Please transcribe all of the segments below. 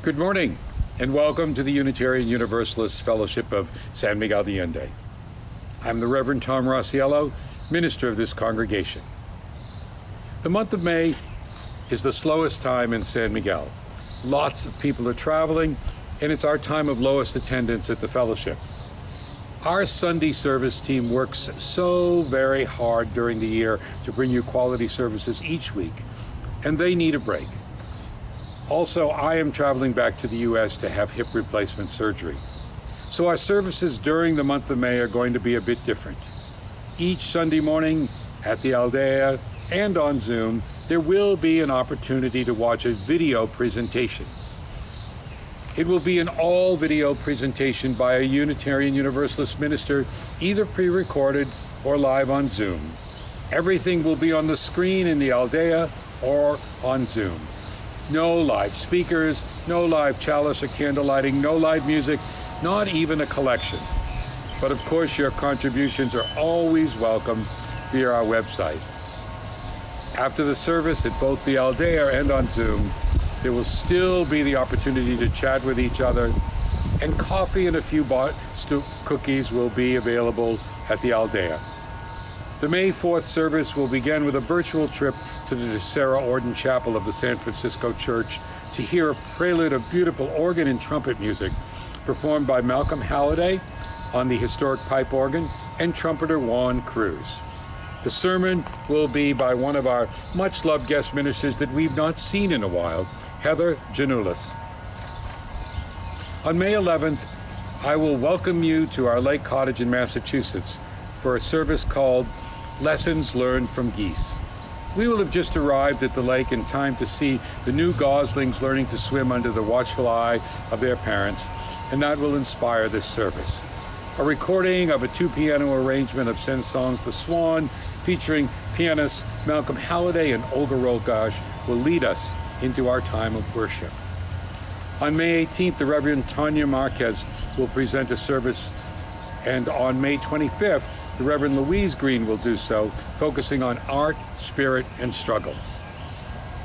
Good morning, and welcome to the Unitarian Universalist Fellowship of San Miguel de Allende. I'm the Reverend Tom Rosiello, minister of this congregation. The month of May is the slowest time in San Miguel. Lots of people are traveling, and it's our time of lowest attendance at the fellowship. Our Sunday service team works so very hard during the year to bring you quality services each week, and they need a break. Also, I am traveling back to the U.S. to have hip replacement surgery. So our services during the month of May are going to be a bit different. Each Sunday morning at the Aldea and on Zoom, there will be an opportunity to watch a video presentation. It will be an all-video presentation by a Unitarian Universalist minister, either pre-recorded or live on Zoom. Everything will be on the screen in the Aldea or on Zoom. No live speakers, no live chalice or candle lighting, no live music, not even a collection. But of course, your contributions are always welcome via our website. After the service at both the Aldea and on Zoom, there will still be the opportunity to chat with each other, and coffee and a few cookies will be available at the Aldea. The May 4th service will begin with a virtual trip to the Sarah Orden Chapel of the San Francisco Church to hear a prelude of beautiful organ and trumpet music performed by Malcolm Halliday on the historic pipe organ and trumpeter Juan Cruz. The sermon will be by one of our much-loved guest ministers that we've not seen in a while, Heather Janulis. On May 11th, I will welcome you to our lake cottage in Massachusetts for a service called Lessons Learned from Geese. We will have just arrived at the lake in time to see the new goslings learning to swim under the watchful eye of their parents, and that will inspire this service. A recording of a two-piano arrangement of Saint-Saëns the Swan, featuring pianists Malcolm Halliday and Olga Rogach, will lead us into our time of worship. On May 18th, the Reverend Tanya Marquez will present a service, and on May 25th, the Reverend Louise Green will do so, focusing on art, spirit, and struggle.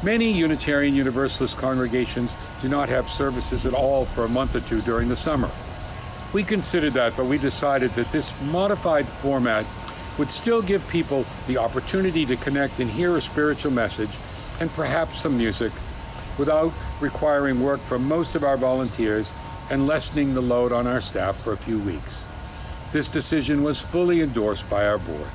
Many Unitarian Universalist congregations do not have services at all for a month or two during the summer. We considered that, but we decided that this modified format would still give people the opportunity to connect and hear a spiritual message and perhaps some music without requiring work from most of our volunteers and lessening the load on our staff for a few weeks. This decision was fully endorsed by our board.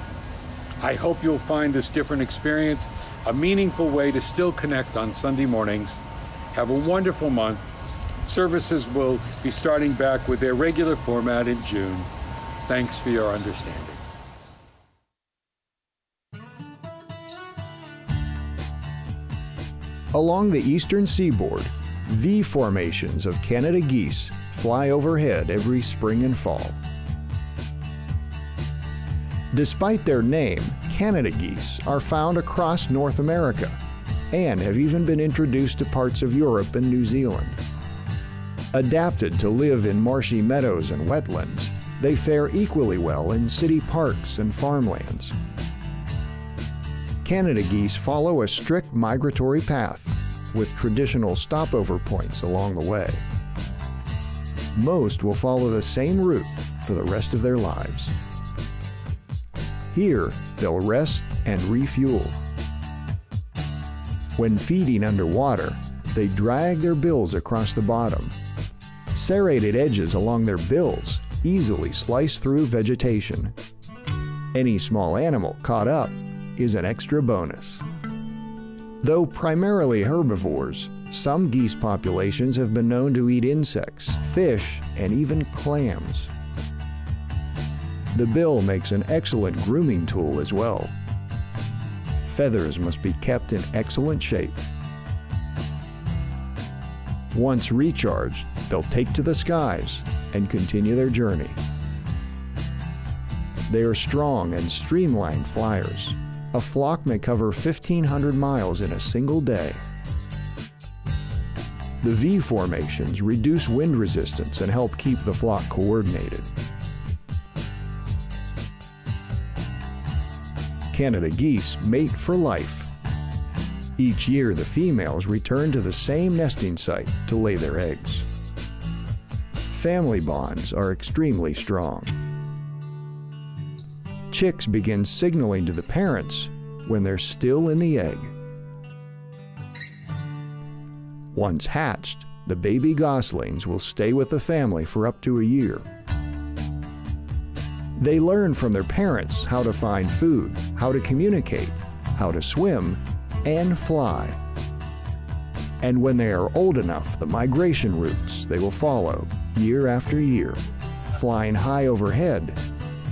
I hope you'll find this different experience a meaningful way to still connect on Sunday mornings. Have a wonderful month. Services will be starting back with their regular format in June. Thanks for your understanding. Along the eastern seaboard, V formations of Canada geese fly overhead every spring and fall. Despite their name, Canada geese are found across North America and have even been introduced to parts of Europe and New Zealand. Adapted to live in marshy meadows and wetlands, they fare equally well in city parks and farmlands. Canada geese follow a strict migratory path with traditional stopover points along the way. Most will follow the same route for the rest of their lives. Here, they'll rest and refuel. When feeding underwater, they drag their bills across the bottom. Serrated edges along their bills easily slice through vegetation. Any small animal caught up is an extra bonus. Though primarily herbivores, some geese populations have been known to eat insects, fish, and even clams. The bill makes an excellent grooming tool as well. Feathers must be kept in excellent shape. Once recharged, they'll take to the skies and continue their journey. They are strong and streamlined flyers. A flock may cover 1,500 miles in a single day. The V formations reduce wind resistance and help keep the flock coordinated. Canada geese mate for life. Each year, the females return to the same nesting site to lay their eggs. Family bonds are extremely strong. Chicks begin signaling to the parents when they're still in the egg. Once hatched, the baby goslings will stay with the family for up to a year. They learn from their parents how to find food, how to communicate, how to swim, and fly. And when they are old enough, the migration routes they will follow year after year, flying high overhead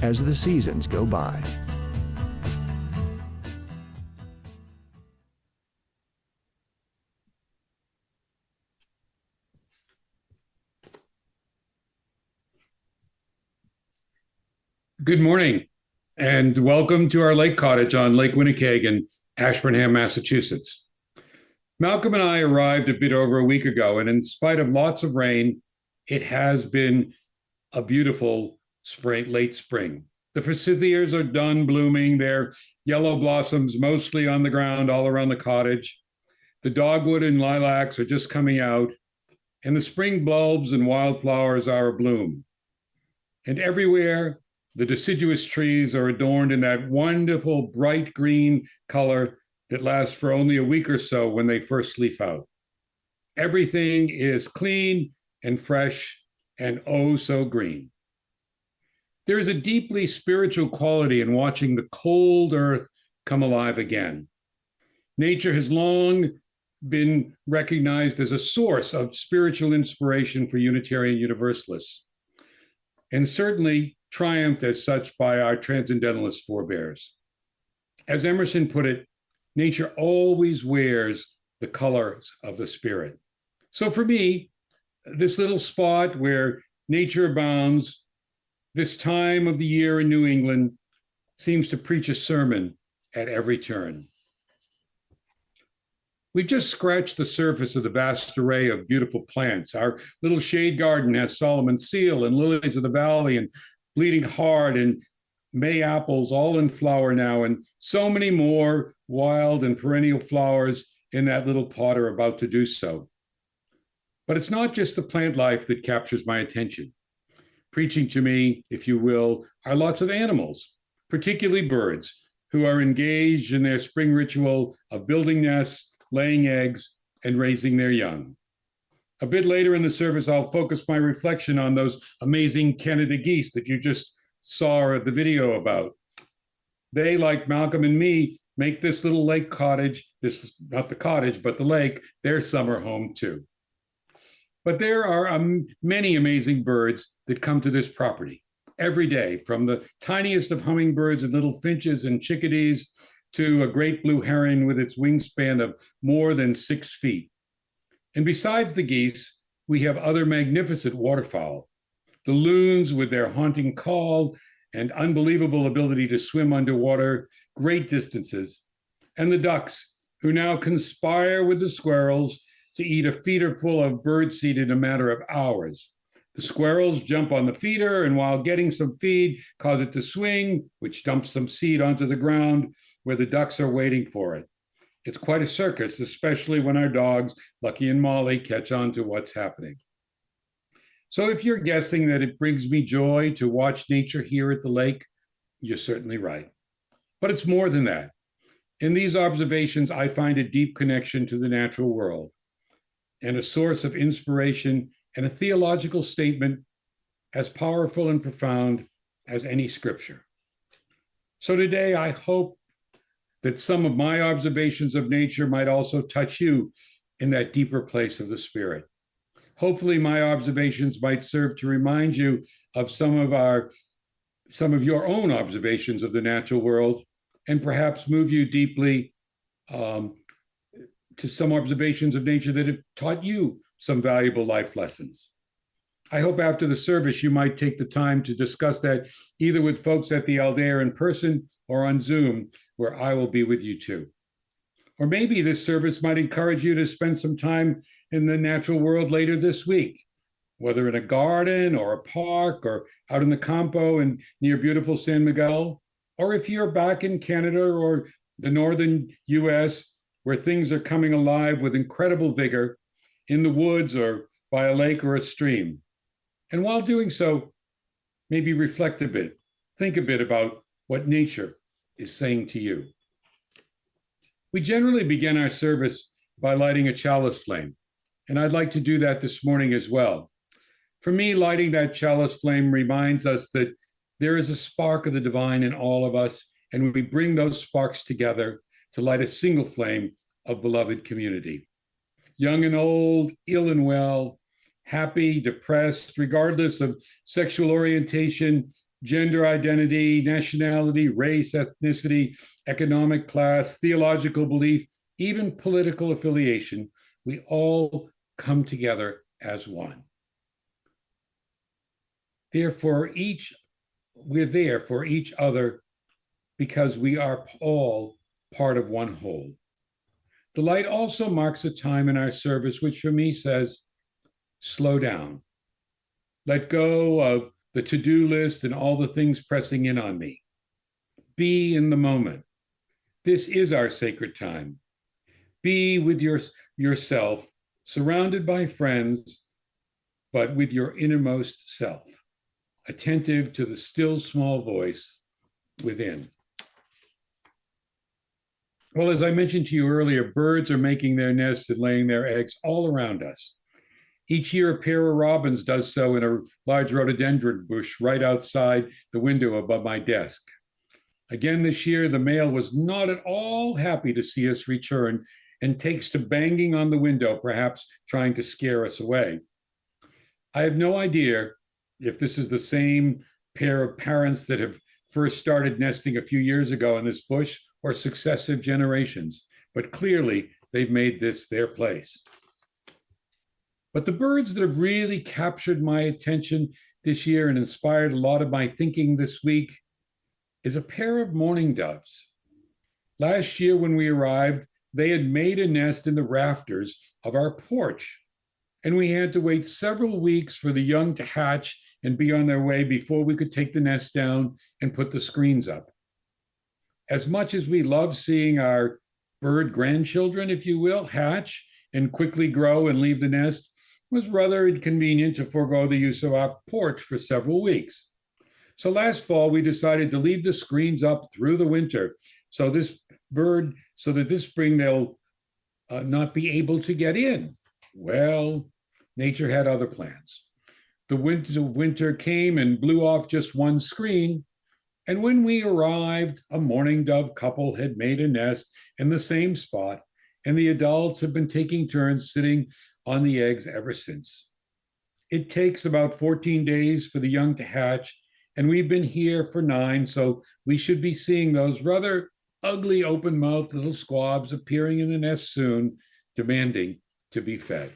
as the seasons go by. Good morning, and welcome to our lake cottage on Lake Winniquig in Ashburnham, Massachusetts. Malcolm and I arrived a bit over a week ago, and in spite of lots of rain, it has been a beautiful spring, late spring. The forsythias are done blooming, their yellow blossoms mostly on the ground all around the cottage. The dogwood and lilacs are just coming out, and the spring bulbs and wildflowers are abloom. And everywhere, the deciduous trees are adorned in that wonderful bright green color that lasts for only a week or so when they first leaf out. Everything is clean and fresh and oh so green. There is a deeply spiritual quality in watching the cold earth come alive again. Nature has long been recognized as a source of spiritual inspiration for Unitarian Universalists, and certainly triumphed as such by our transcendentalist forebears. As Emerson put it, nature always wears the colors of the spirit. So for me, this little spot where nature abounds, this time of the year in New England, seems to preach a sermon at every turn. We've just scratched the surface of the vast array of beautiful plants. Our little shade garden has Solomon seal and lilies of the valley and bleeding heart and May apples all in flower now, and so many more wild and perennial flowers in that little pot are about to do so. But it's not just the plant life that captures my attention. Preaching to me, if you will, are lots of animals, particularly birds, who are engaged in their spring ritual of building nests, laying eggs, and raising their young. A bit later in the service, I'll focus my reflection on those amazing Canada geese that you just saw the video about. They, like Malcolm and me, make this little lake cottage, this is not the cottage, but the lake, their summer home too. But there are many amazing birds that come to this property every day, from the tiniest of hummingbirds and little finches and chickadees to a great blue heron with its wingspan of more than 6 feet. And besides the geese, we have other magnificent waterfowl. The loons with their haunting call and unbelievable ability to swim underwater great distances, and the ducks, who now conspire with the squirrels to eat a feeder full of birdseed in a matter of hours. The squirrels jump on the feeder, and while getting some feed, cause it to swing, which dumps some seed onto the ground where the ducks are waiting for it. It's quite a circus, especially when our dogs, Lucky and Molly, catch on to what's happening. So if you're guessing that it brings me joy to watch nature here at the lake, you're certainly right. But it's more than that. In these observations, I find a deep connection to the natural world and a source of inspiration and a theological statement as powerful and profound as any scripture. So today, I hope that some of my observations of nature might also touch you in that deeper place of the spirit. Hopefully, my observations might serve to remind you of some of your own observations of the natural world, and perhaps move you deeply to some observations of nature that have taught you some valuable life lessons. I hope after the service you might take the time to discuss that either with folks at the Allende in person or on Zoom, where I will be with you too. Or maybe this service might encourage you to spend some time in the natural world later this week, whether in a garden or a park or out in the Campo and near beautiful San Miguel, or if you're back in Canada or the northern US, where things are coming alive with incredible vigor in the woods or by a lake or a stream. And while doing so, maybe reflect a bit, think a bit about what nature is saying to you. We generally begin our service by lighting a chalice flame, and I'd like to do that this morning as well. For me, lighting that chalice flame reminds us that there is a spark of the divine in all of us, and we bring those sparks together to light a single flame of beloved community. Young and old, ill and well, happy, depressed, regardless of sexual orientation, gender identity, nationality, race, ethnicity, economic class, theological belief, even political affiliation, we all come together as one. Therefore, we're there for each other because we are all part of one whole. The light also marks a time in our service which for me says, slow down. Let go of the to-do list and all the things pressing in on me. Be in the moment. This is our sacred time. Be with yourself, surrounded by friends, but with your innermost self, attentive to the still small voice within. Well, as I mentioned to you earlier, birds are making their nests and laying their eggs all around us. Each year, a pair of robins does so in a large rhododendron bush right outside the window above my desk. Again this year, the male was not at all happy to see us return and takes to banging on the window, perhaps trying to scare us away. I have no idea if this is the same pair of parents that have first started nesting a few years ago in this bush or successive generations, but clearly they've made this their place. But the birds that have really captured my attention this year and inspired a lot of my thinking this week is a pair of mourning doves. Last year when we arrived, they had made a nest in the rafters of our porch, and we had to wait several weeks for the young to hatch and be on their way before we could take the nest down and put the screens up. As much as we love seeing our bird grandchildren, if you will, hatch and quickly grow and leave the nest, it was rather inconvenient to forego the use of our porch for several weeks. So last fall, we decided to leave the screens up through the winter so that this spring they'll not be able to get in. Well, nature had other plans. The winter came and blew off just one screen. And when we arrived, a mourning dove couple had made a nest in the same spot, and the adults have been taking turns sitting on the eggs ever since. It takes about 14 days for the young to hatch, and we've been here for 9, so we should be seeing those rather ugly open-mouthed little squabs appearing in the nest soon, demanding to be fed.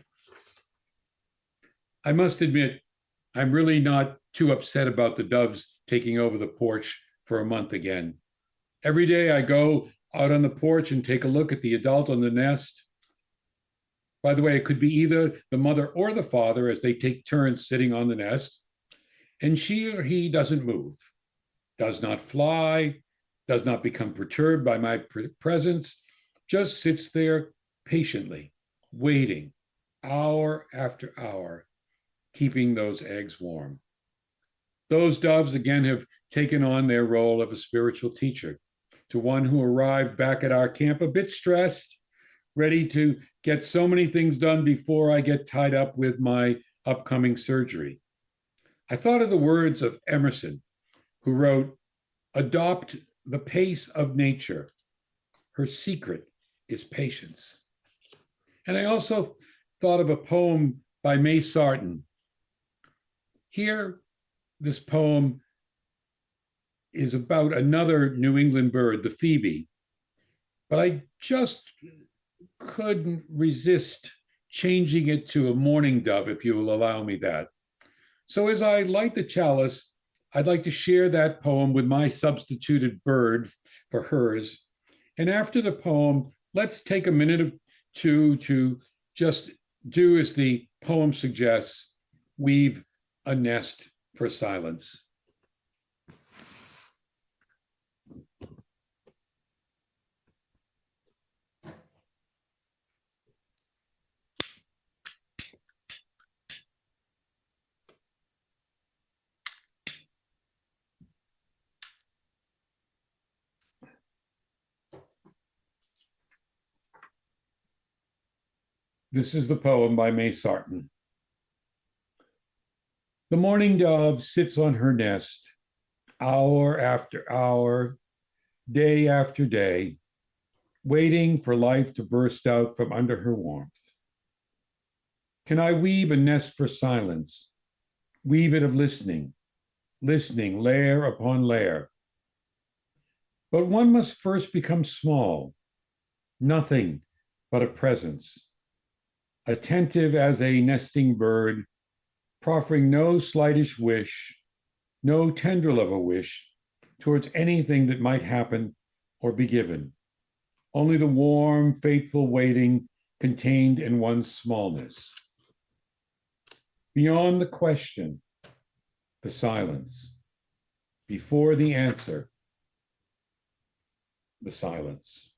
I must admit, I'm really not too upset about the doves taking over the porch for a month again. Every day I go out on the porch and take a look at the adult on the nest. By the way, it could be either the mother or the father as they take turns sitting on the nest, and she or he doesn't move, does not fly, does not become perturbed by my presence, just sits there patiently, waiting, hour after hour, keeping those eggs warm. Those doves, again, have taken on their role of a spiritual teacher to one who arrived back at our camp a bit stressed, ready to get so many things done before I get tied up with my upcoming surgery. I thought of the words of Emerson, who wrote, "Adopt the pace of nature. Her secret is patience." And I also thought of a poem by May Sarton. Here, this poem is about another New England bird, the phoebe, but I just couldn't resist changing it to a mourning dove, if you will allow me that. So as I light the chalice, I'd like to share that poem with my substituted bird for hers. And after the poem, let's take a minute or two to just do as the poem suggests, weave a nest for silence. This is the poem by May Sarton. The mourning dove sits on her nest, hour after hour, day after day, waiting for life to burst out from under her warmth. Can I weave a nest for silence, weave it of listening, listening layer upon layer? But one must first become small, nothing but a presence, attentive as a nesting bird, proffering no slightish wish, no tendril of a wish towards anything that might happen or be given, only the warm, faithful waiting contained in one's smallness. Beyond the question, the silence. Before the answer, the silence.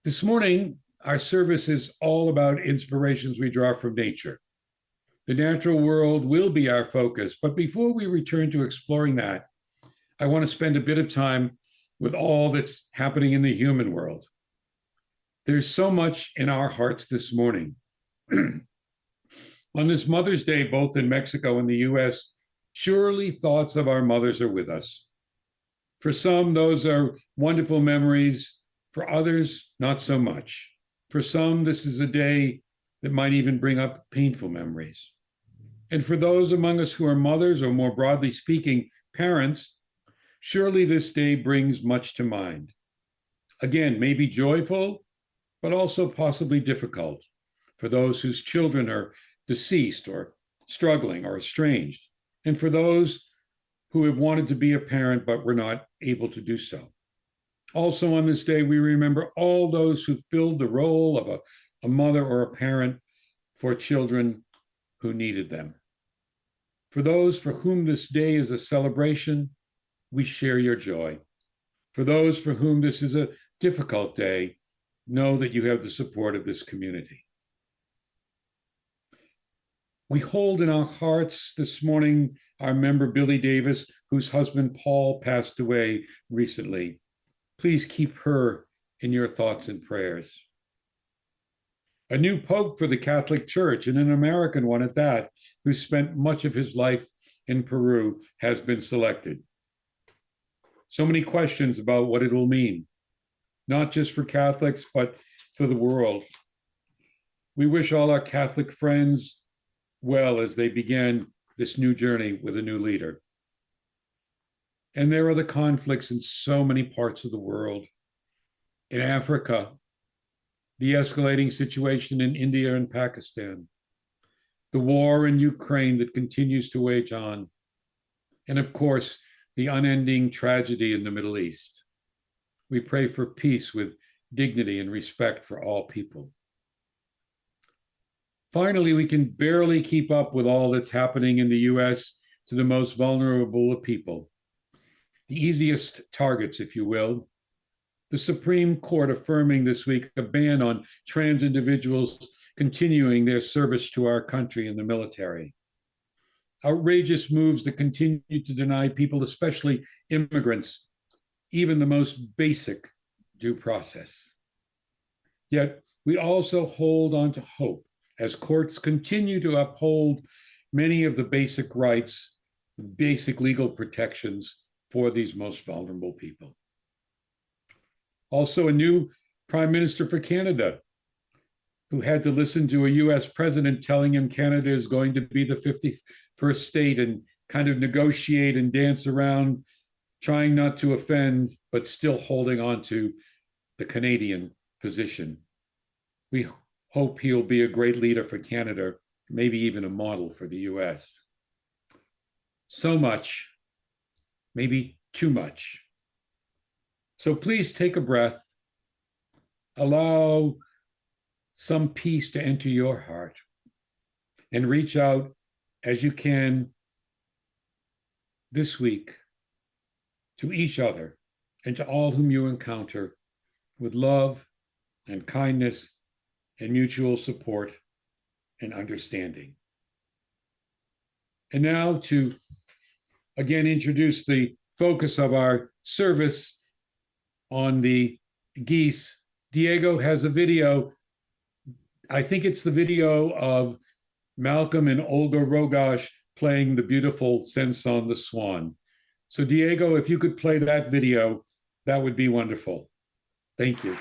This morning, our service is all about inspirations we draw from nature. The natural world will be our focus, but before we return to exploring that, I want to spend a bit of time with all that's happening in the human world. There's so much in our hearts this morning. On this Mother's Day, both in Mexico and the US, surely thoughts of our mothers are with us. For some, those are wonderful memories. For others, not so much. For some, this is a day that might even bring up painful memories. And for those among us who are mothers, or more broadly speaking, parents, surely this day brings much to mind. Again, maybe joyful, but also possibly difficult for those whose children are deceased or struggling or estranged, and for those who have wanted to be a parent but were not able to do so. Also on this day, we remember all those who filled the role of a mother or a parent for children who needed them. For those for whom this day is a celebration, we share your joy. For those for whom this is a difficult day, know that you have the support of this community. We hold in our hearts this morning our member Billy Davis, whose husband Paul passed away recently. Please keep her in your thoughts and prayers. A new pope for the Catholic Church, and an American one at that, who spent much of his life in Peru, has been selected. So many questions about what it will mean, not just for Catholics, but for the world. We wish all our Catholic friends well as they begin this new journey with a new leader. And there are the conflicts in so many parts of the world. In Africa, the escalating situation in India and Pakistan, the war in Ukraine that continues to wage on, and of course, the unending tragedy in the Middle East. We pray for peace with dignity and respect for all people. Finally, we can barely keep up with all that's happening in the US to the most vulnerable of people. The easiest targets, if you will. The Supreme Court affirming this week a ban on trans individuals continuing their service to our country in the military. Outrageous moves that continue to deny people, especially immigrants, even the most basic due process. Yet we also hold on to hope as courts continue to uphold many of the basic rights, basic legal protections for these most vulnerable people. Also, a new prime minister for Canada, who had to listen to a US president telling him Canada is going to be the 51st state and kind of negotiate and dance around, trying not to offend, but still holding on to the Canadian position. We hope he'll be a great leader for Canada, maybe even a model for the US. So much, maybe too much. So please take a breath, allow some peace to enter your heart, and reach out as you can this week to each other and to all whom you encounter with love and kindness and mutual support and understanding. And now to again introduce the focus of our service on the geese. Diego has a video. I think it's the video of Malcolm and Olga Rogach playing the beautiful Saint-Saëns, the Swan. So Diego, if you could play that video, that would be wonderful. Thank you.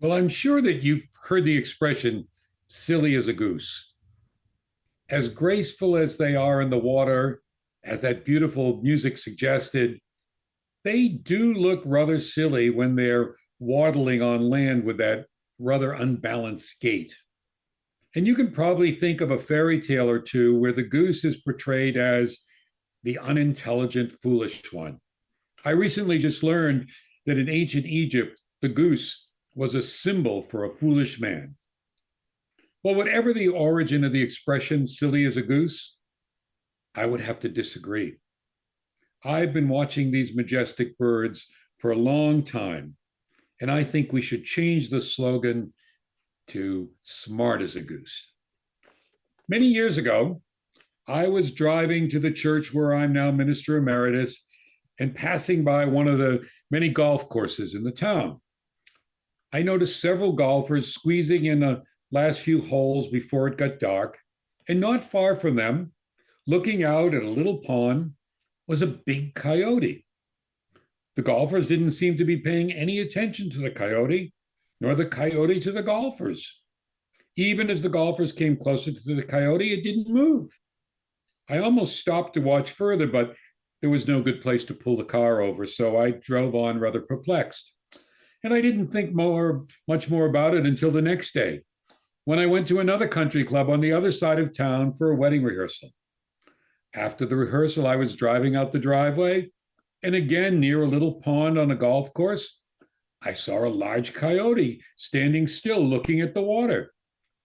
Well, I'm sure that you've heard the expression, silly as a goose. As graceful as they are in the water, as that beautiful music suggested, they do look rather silly when they're waddling on land with that rather unbalanced gait. And you can probably think of a fairy tale or two where the goose is portrayed as the unintelligent, foolish one. I recently just learned that in ancient Egypt, the goose was a symbol for a foolish man. Well, whatever the origin of the expression silly as a goose, I would have to disagree. I've been watching these majestic birds for a long time, and I think we should change the slogan to smart as a goose. Many years ago, I was driving to the church where I'm now minister emeritus and passing by one of the many golf courses in the town. I noticed several golfers squeezing in the last few holes before it got dark, and not far from them, looking out at a little pond, was a big coyote. The golfers didn't seem to be paying any attention to the coyote, nor the coyote to the golfers. Even as the golfers came closer to the coyote, it didn't move. I almost stopped to watch further, but there was no good place to pull the car over, so I drove on rather perplexed. And I didn't think much more about it until the next day, when I went to another country club on the other side of town for a wedding rehearsal. After the rehearsal, I was driving out the driveway, and again, near a little pond on a golf course, I saw a large coyote standing still looking at the water.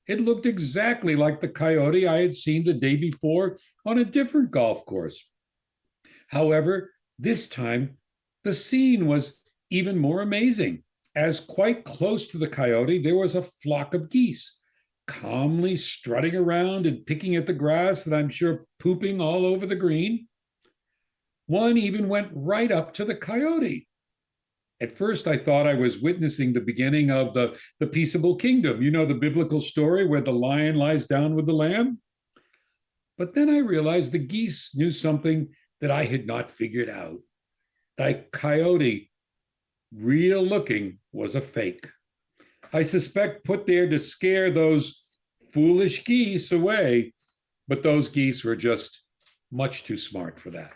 It looked exactly like the coyote I had seen the day before on a different golf course. However, this time, the scene was even more amazing, as quite close to the coyote, there was a flock of geese, calmly strutting around and picking at the grass and I'm sure pooping all over the green. One even went right up to the coyote. At first, I thought I was witnessing the beginning of the peaceable kingdom, you know, the biblical story where the lion lies down with the lamb. But then I realized the geese knew something that I had not figured out. That coyote, real looking, was a fake. I suspect put there to scare those foolish geese away, but those geese were just much too smart for that.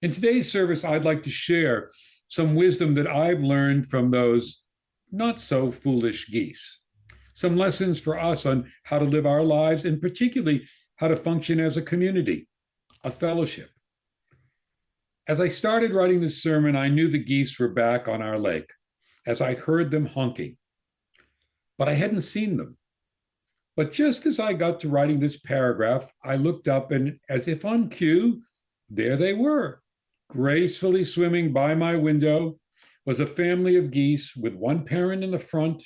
In today's service, I'd like to share some wisdom that I've learned from those not so foolish geese. Some lessons for us on how to live our lives, and particularly how to function as a community, a fellowship. As I started writing this sermon, I knew the geese were back on our lake, as I heard them honking, but I hadn't seen them. But just as I got to writing this paragraph, I looked up and, as if on cue, there they were. Gracefully swimming by my window was a family of geese with one parent in the front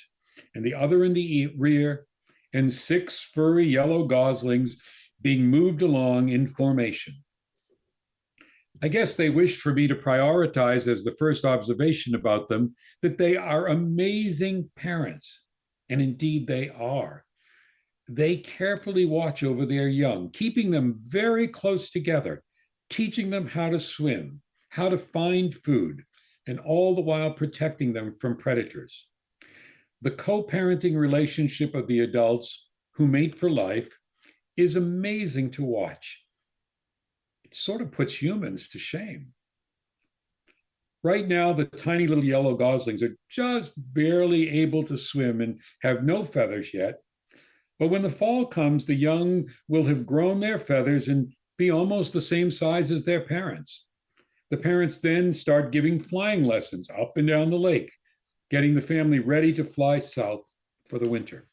and the other in the rear, and 6 furry yellow goslings being moved along in formation. I guess they wished for me to prioritize as the first observation about them that they are amazing parents, and indeed they are. They carefully watch over their young, keeping them very close together, teaching them how to swim, how to find food, and all the while protecting them from predators. The co-parenting relationship of the adults who mate for life is amazing to watch. It sort of puts humans to shame. Right now, the tiny little yellow goslings are just barely able to swim and have no feathers yet. But when the fall comes, the young will have grown their feathers and be almost the same size as their parents. The parents then start giving flying lessons up and down the lake, getting the family ready to fly south for the winter.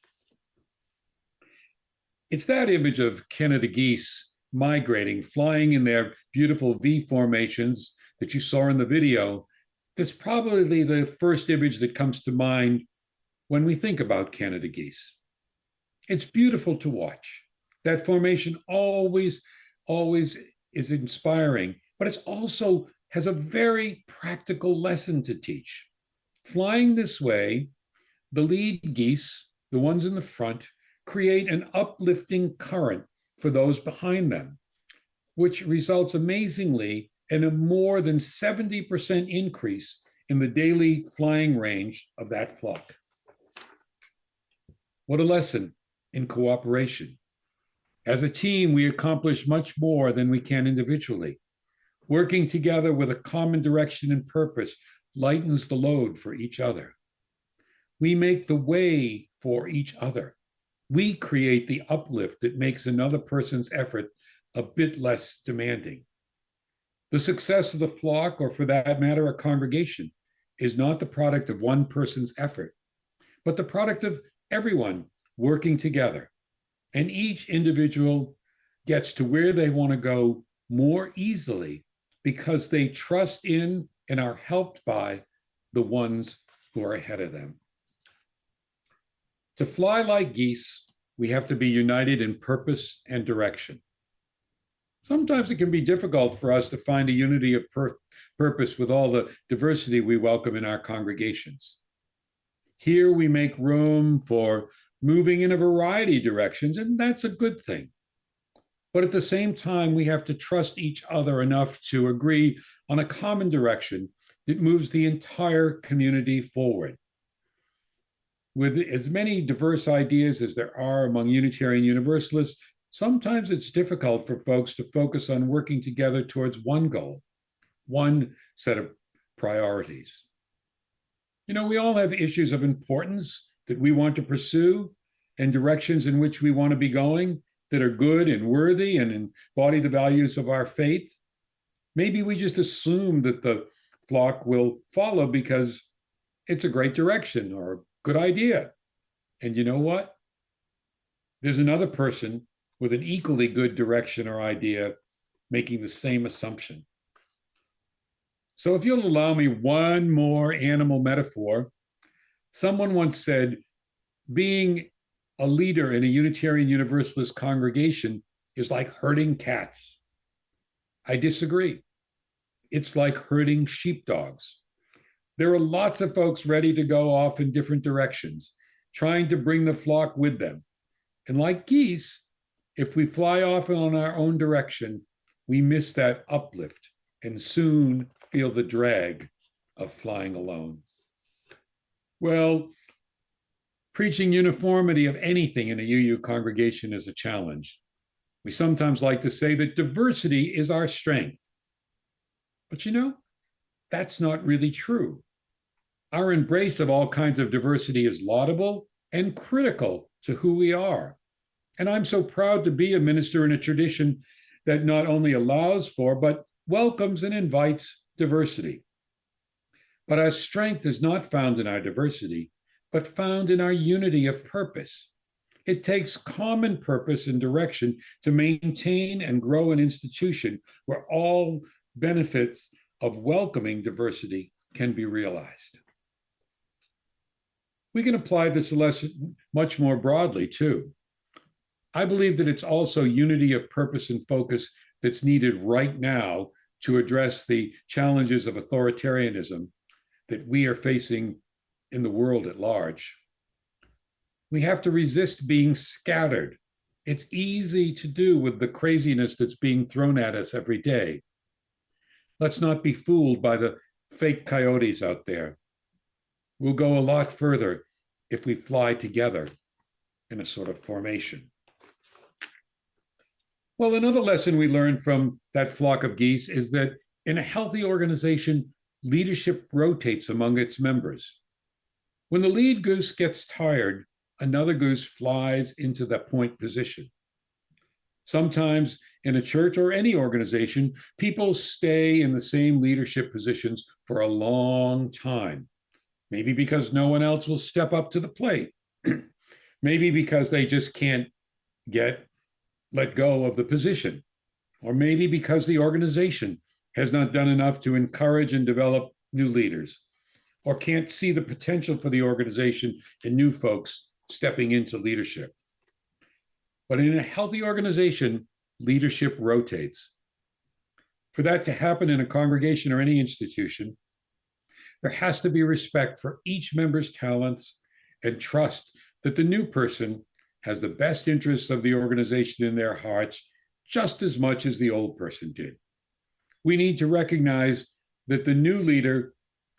It's that image of Canada geese migrating, flying in their beautiful V formations that you saw in the video that's probably the first image that comes to mind when we think about Canada geese. It's beautiful to watch. That formation always is inspiring, but it also has a very practical lesson to teach. Flying this way, the lead geese, the ones in the front, create an uplifting current for those behind them, which results amazingly in a more than 70% increase in the daily flying range of that flock. What a lesson in cooperation. As a team, we accomplish much more than we can individually. Working together with a common direction and purpose lightens the load for each other. We make the way for each other. We create the uplift that makes another person's effort a bit less demanding. The success of the flock, or for that matter, a congregation, is not the product of one person's effort, but the product of everyone working together. And each individual gets to where they want to go more easily because they trust in and are helped by the ones who are ahead of them. To fly like geese, we have to be united in purpose and direction. Sometimes it can be difficult for us to find a unity of purpose with all the diversity we welcome in our congregations. Here we make room for moving in a variety of directions, and that's a good thing. But at the same time, we have to trust each other enough to agree on a common direction that moves the entire community forward. With as many diverse ideas as there are among Unitarian Universalists, sometimes it's difficult for folks to focus on working together towards one goal, one set of priorities. You know, we all have issues of importance that we want to pursue and directions in which we want to be going that are good and worthy and embody the values of our faith. Maybe we just assume that the flock will follow because it's a great direction or a good idea. And you know what? There's another person with an equally good direction or idea making the same assumption. So if you'll allow me one more animal metaphor, someone once said, being a leader in a Unitarian Universalist congregation is like herding cats. I disagree. It's like herding sheepdogs. There are lots of folks ready to go off in different directions, trying to bring the flock with them. And like geese, if we fly off in our own direction, we miss that uplift and soon feel the drag of flying alone. Well, preaching uniformity of anything in a UU congregation is a challenge. We sometimes like to say that diversity is our strength. But you know, that's not really true. Our embrace of all kinds of diversity is laudable and critical to who we are. And I'm so proud to be a minister in a tradition that not only allows for, but welcomes and invites diversity. But our strength is not found in our diversity, but found in our unity of purpose. It takes common purpose and direction to maintain and grow an institution where all benefits of welcoming diversity can be realized. We can apply this lesson much more broadly, too. I believe that it's also unity of purpose and focus that's needed right now to address the challenges of authoritarianism that we are facing in the world at large. We have to resist being scattered. It's easy to do with the craziness that's being thrown at us every day. Let's not be fooled by the fake coyotes out there. We'll go a lot further if we fly together in a sort of formation. Well, another lesson we learned from that flock of geese is that in a healthy organization, leadership rotates among its members. When the lead goose gets tired, another goose flies into the point position. Sometimes in a church or any organization, people stay in the same leadership positions for a long time. Maybe because no one else will step up to the plate. Maybe because they just can't let go of the position. Or maybe because the organization has not done enough to encourage and develop new leaders, or can't see the potential for the organization in new folks stepping into leadership. But in a healthy organization, leadership rotates. For that to happen in a congregation or any institution, there has to be respect for each member's talents and trust that the new person has the best interests of the organization in their hearts just as much as the old person did. We need to recognize that the new leader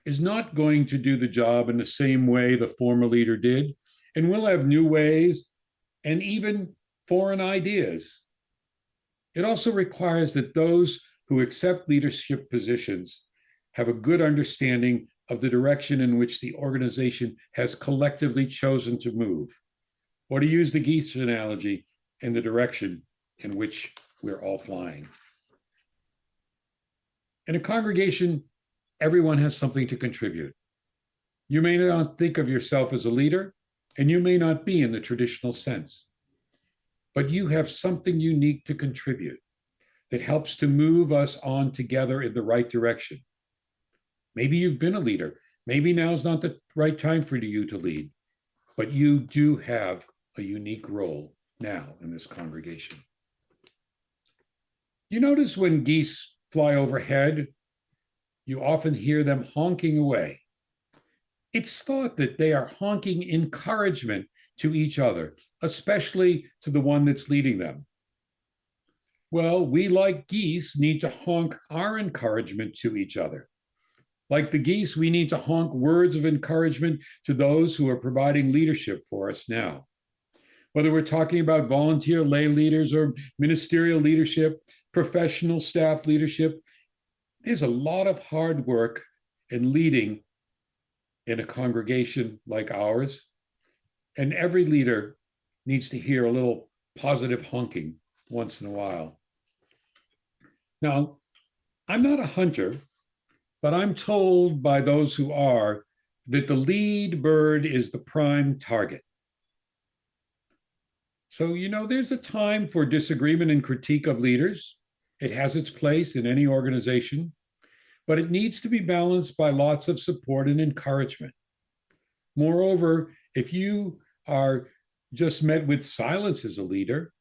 is not going to do the job in the same way the former leader did, and will have new ways and even foreign ideas. It also requires that those who accept leadership positions have a good understanding of the direction in which the organization has collectively chosen to move. or to use the geese analogy, in the direction in which we're all flying. In a congregation, everyone has something to contribute. You may not think of yourself as a leader, and you may not be in the traditional sense, but you have something unique to contribute that helps to move us on together in the right direction. Maybe you've been a leader. Maybe now's not the right time for you to lead, but you do have a unique role now in this congregation. You notice when geese fly overhead, you often hear them honking away. It's thought that they are honking encouragement to each other, especially to the one that's leading them. Well, we, like geese, need to honk our encouragement to each other. Like the geese, we need to honk words of encouragement to those who are providing leadership for us now. Whether we're talking about volunteer lay leaders or ministerial leadership, professional staff leadership, there's a lot of hard work in leading in a congregation like ours. And every leader needs to hear a little positive honking once in a while. Now, I'm not a hunter, but I'm told by those who are that the lead bird is the prime target. So, there's a time for disagreement and critique of leaders. It has its place in any organization, but it needs to be balanced by lots of support and encouragement. Moreover, if you are just met with silence as a leader,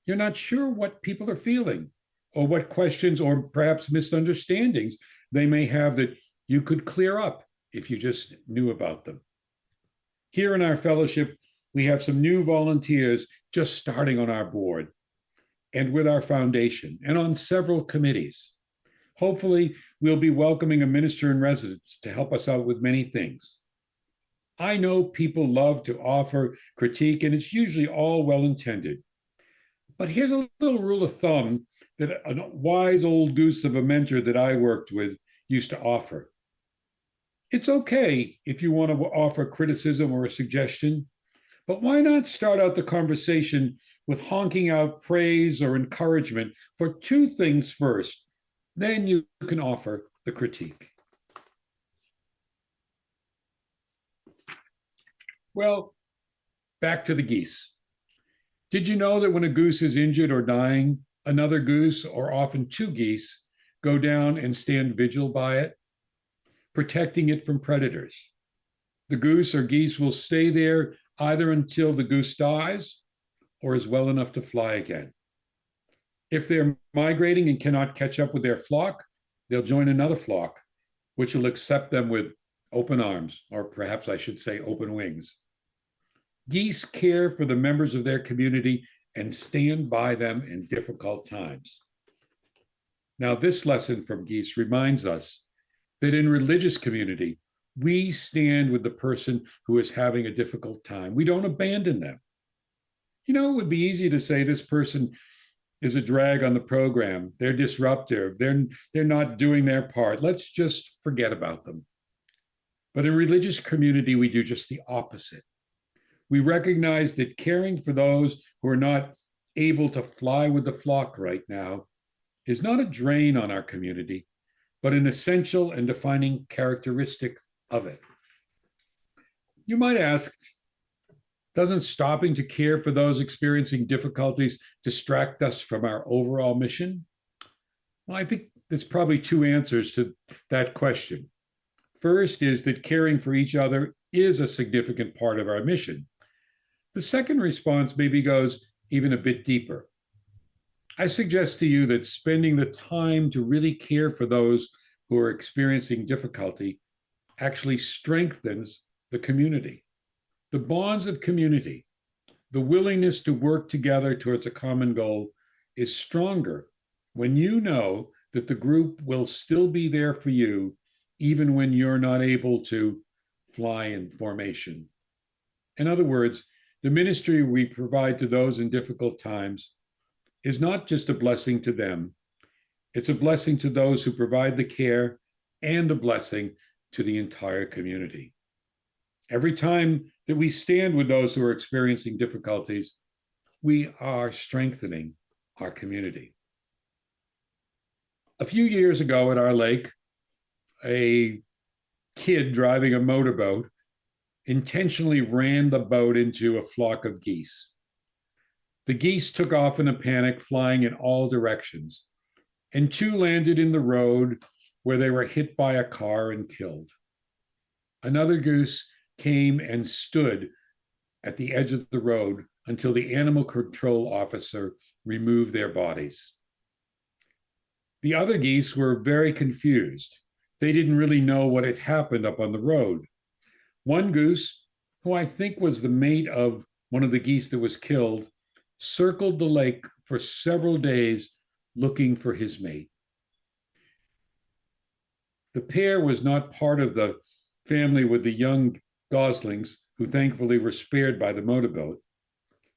you're not sure what people are feeling or what questions or perhaps misunderstandings they may have that you could clear up if you just knew about them. Here in our fellowship, we have some new volunteers just starting on our board and with our foundation and on several committees. Hopefully, we'll be welcoming a minister in residence to help us out with many things. I know people love to offer critique, and it's usually all well-intended. But here's a little rule of thumb that a wise old goose of a mentor that I worked with used to offer. It's okay if you want to offer criticism or a suggestion, but why not start out the conversation with honking out praise or encouragement for two things first? Then you can offer the critique. Well, back to the geese. Did you know that when a goose is injured or dying, another goose, or often two geese, go down and stand vigil by it, protecting it from predators? The goose or geese will stay there either until the goose dies or is well enough to fly again. If they're migrating and cannot catch up with their flock, they'll join another flock, which will accept them with open arms, or perhaps I should say open wings. Geese care for the members of their community and stand by them in difficult times. Now, this lesson from geese reminds us that in religious community, we stand with the person who is having a difficult time. We don't abandon them. It would be easy to say this person is a drag on the program. They're disruptive. They're not doing their part. Let's just forget about them. But in religious community, we do just the opposite. We recognize that caring for those who are not able to fly with the flock right now is not a drain on our community, but an essential and defining characteristic of it. You might ask, doesn't stopping to care for those experiencing difficulties distract us from our overall mission? Well, I think there's probably two answers to that question. First is that caring for each other is a significant part of our mission. The second response maybe goes even a bit deeper. I suggest to you that spending the time to really care for those who are experiencing difficulty actually strengthens the community. The bonds of community, the willingness to work together towards a common goal, is stronger when you know that the group will still be there for you even when you're not able to fly in formation. In other words, the ministry we provide to those in difficult times is not just a blessing to them, it's a blessing to those who provide the care and a blessing to the entire community. Every time that we stand with those who are experiencing difficulties, we are strengthening our community. A few years ago at our lake, a kid driving a motorboat intentionally ran the boat into a flock of geese. The geese took off in a panic, flying in all directions, and two landed in the road where they were hit by a car and killed. Another goose came and stood at the edge of the road until the animal control officer removed their bodies. The other geese were very confused. They didn't really know what had happened up on the road. One goose, who I think was the mate of one of the geese that was killed, circled the lake for several days looking for his mate. The pair was not part of the family with the young goslings, who thankfully were spared by the motorboat,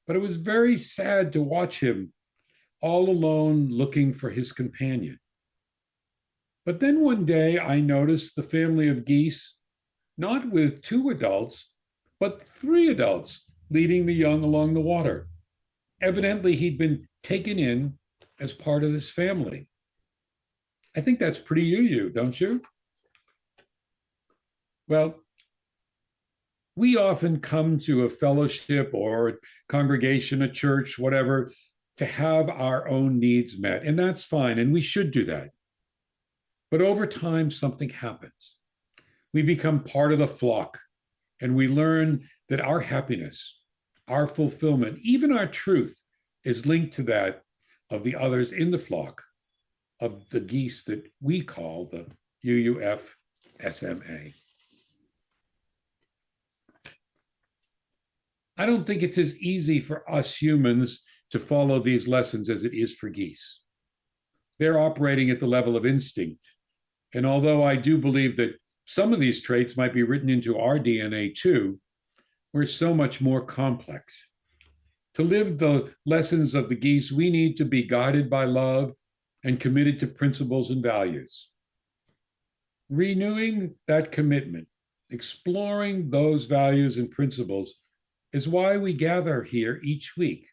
but it was very sad to watch him all alone looking for his companion. But then one day I noticed the family of geese, not with two adults, but three adults leading the young along the water. Evidently, he'd been taken in as part of this family. I think that's pretty UU, don't you? Well, we often come to a fellowship or a congregation, a church, whatever, to have our own needs met, and that's fine, and we should do that. But over time, something happens. We become part of the flock, and we learn that our happiness, our fulfillment, even our truth is linked to that of the others in the flock, of the geese that we call the UUFSMA. I don't think it's as easy for us humans to follow these lessons as it is for geese. They're operating at the level of instinct. And although I do believe that some of these traits might be written into our DNA too, we're so much more complex. To live the lessons of the geese, we need to be guided by love and committed to principles and values. Renewing that commitment, exploring those values and principles is why we gather here each week.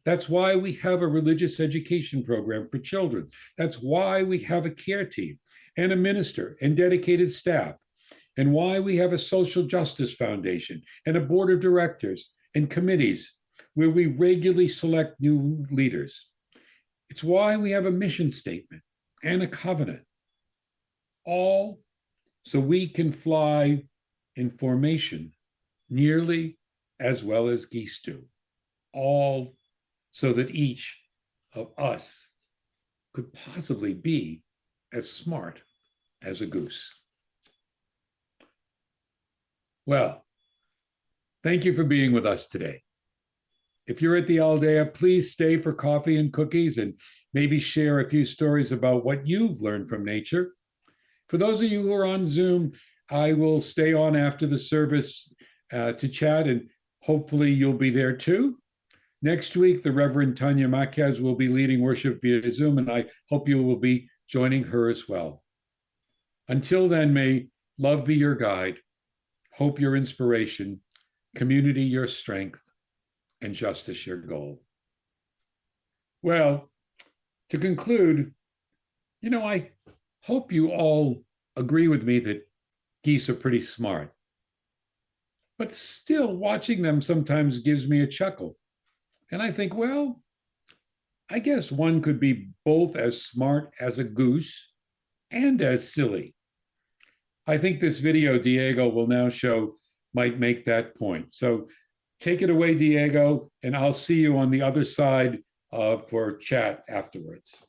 That's why we have a religious education program for children. That's why we have a care team and a minister and dedicated staff, and why we have a social justice foundation and a board of directors and committees where we regularly select new leaders. It's why we have a mission statement and a covenant, all so we can fly in formation nearly as well as geese do, all so that each of us could possibly be as smart as a goose. Well, thank you for being with us today. If you're at the Aldea, please stay for coffee and cookies and maybe share a few stories about what you've learned from nature. For those of you who are on Zoom, I will stay on after the service to chat, and hopefully you'll be there too. Next week, the Reverend Tanya Marquez will be leading worship via Zoom, and I hope you will be joining her as well. Until then, may love be your guide, hope your inspiration, community your strength, and justice your goal. Well, to conclude, I hope you all agree with me that geese are pretty smart. But still, watching them sometimes gives me a chuckle. And I think, well, I guess one could be both as smart as a goose and as silly. I think this video Diego will now show might make that point. So take it away, Diego, and I'll see you on the other side for chat afterwards.